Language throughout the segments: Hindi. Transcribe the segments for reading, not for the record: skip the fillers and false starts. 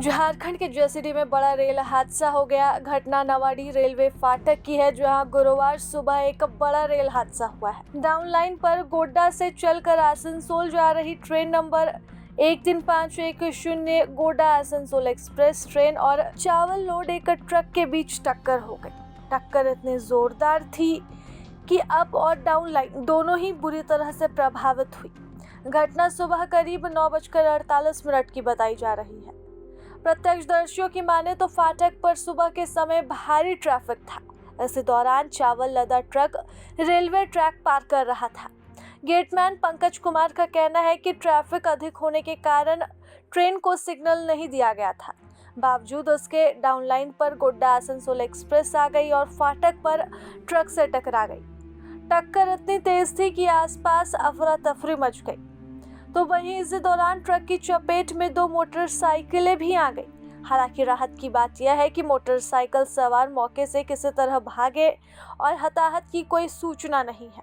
झारखंड के जसीडीह में बड़ा रेल हादसा हो गया। घटना नवाडी रेलवे फाटक की है, जहां गुरुवार सुबह एक बड़ा रेल हादसा हुआ है। डाउन लाइन पर गोड्डा से चलकर आसनसोल जा रही train number 13510 Godda Asansol express train और चावल लोड एक ट्रक के बीच टक्कर हो गई। टक्कर इतनी जोरदार थी कि अप और डाउन लाइन दोनों ही बुरी तरह से प्रभावित हुई। घटना सुबह करीब 9:48 की बताई जा रही है। प्रत्यक्षदर्शियों की माने तो फाटक पर सुबह के समय भारी ट्रैफिक था। इसी दौरान चावल लदा ट्रक रेलवे ट्रैक पार कर रहा था। गेटमैन पंकज कुमार का कहना है कि ट्रैफिक अधिक होने के कारण ट्रेन को सिग्नल नहीं दिया गया था। बावजूद उसके डाउन लाइन पर गोड्डा आसनसोल एक्सप्रेस आ गई और फाटक पर ट्रक से टकरा गई। टक्कर इतनी तेज थी कि आसपास अफरा तफरी मच गई। तो वहीं इसी दौरान ट्रक की चपेट में 2 मोटरसाइकिलें भी आ गई। हालांकि राहत की बात यह है कि मोटरसाइकिल सवार मौके से किसी तरह भागे और हताहत की कोई सूचना नहीं है।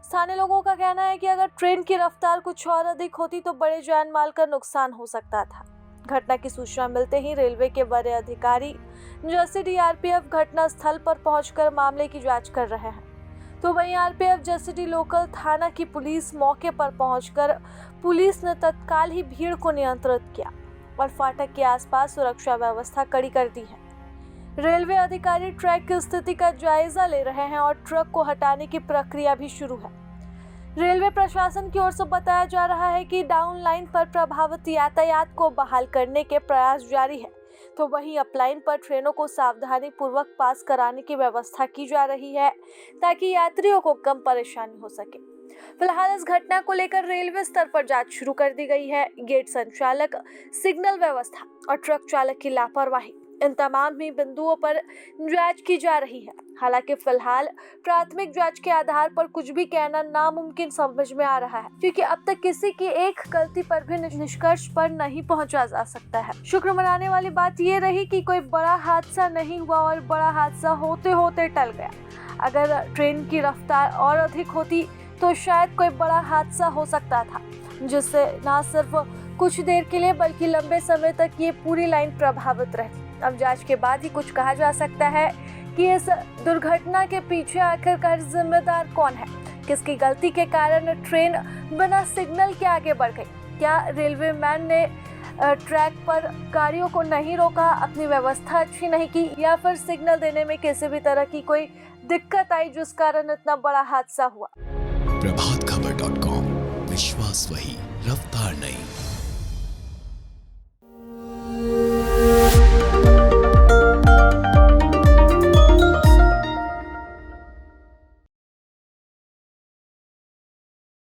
स्थानीय लोगों का कहना है कि अगर ट्रेन की रफ्तार कुछ और अधिक होती तो बड़े जान माल का नुकसान हो सकता था। घटना की सूचना मिलते ही रेलवे के बड़े अधिकारी जसीडीह आरपीएफ घटना स्थल पर पहुंचकर मामले की जांच कर रहे हैं। तो वहीं आरपीएफ जसीडीह लोकल थाना की पुलिस मौके पर पहुंचकर पुलिस ने तत्काल ही भीड़ को नियंत्रित किया और फाटक के आसपास सुरक्षा व्यवस्था कड़ी कर दी है। रेलवे अधिकारी ट्रैक की स्थिति का जायजा ले रहे हैं और ट्रक को हटाने की प्रक्रिया भी शुरू है। रेलवे प्रशासन की ओर से बताया जा रहा है कि डाउन लाइन पर प्रभावित यातायात को बहाल करने के प्रयास जारी है। तो वहीं अपलाइन पर ट्रेनों को सावधानी पूर्वक पास कराने की व्यवस्था की जा रही है ताकि यात्रियों को कम परेशानी हो सके। फिलहाल इस घटना को लेकर रेलवे स्तर पर जांच शुरू कर दी गई है। गेट संचालक, सिग्नल व्यवस्था और ट्रक चालक की लापरवाही, इन तमाम ही बिंदुओं पर जांच की जा रही है। हालांकि फिलहाल प्राथमिक जांच के आधार पर कुछ भी कहना नामुमकिन समझ में आ रहा है, क्योंकि अब तक किसी की एक गलती पर भी निष्कर्ष पर नहीं पहुंचा जा सकता है। शुक्र मनाने वाली बात ये रही कि कोई बड़ा हादसा नहीं हुआ और बड़ा हादसा होते होते टल गया। अगर ट्रेन की रफ्तार और अधिक होती तो शायद कोई बड़ा हादसा हो सकता था, जिससे न सिर्फ कुछ देर के लिए बल्कि लंबे समय तक ये पूरी लाइन प्रभावित रहती। अब जांच के बाद ही कुछ कहा जा सकता है कि इस दुर्घटना के पीछे आखिरकार जिम्मेदार कौन है। किसकी गलती के कारण ट्रेन बिना सिग्नल के आगे बढ़ गई। क्या रेलवे मैन ने ट्रैक पर गाड़ियों को नहीं रोका, अपनी व्यवस्था अच्छी नहीं की, या फिर सिग्नल देने में किसी भी तरह की कोई दिक्कत आई जिस कारण इतना बड़ा हादसा हुआ। प्रभातखबर.com, विश्वास वही, रफ्तार नहीं।